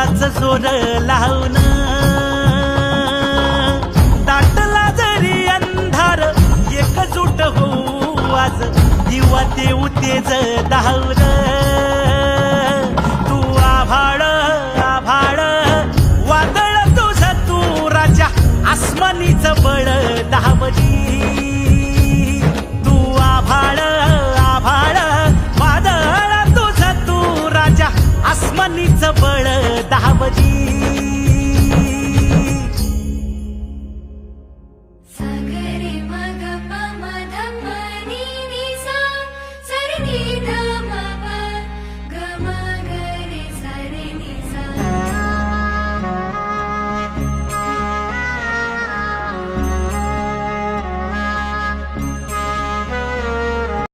हाच जोर लावून दाटला जरी अंधार एकजूट होऊ आज दिवा देऊ तेज धावून तू आभाळ आभाळ वादळ तुझ तू राजा आसमानीच बळ दावली तू आभाळ आभाळ वादळ तुझ तू राजा आसमानीच बळ दावली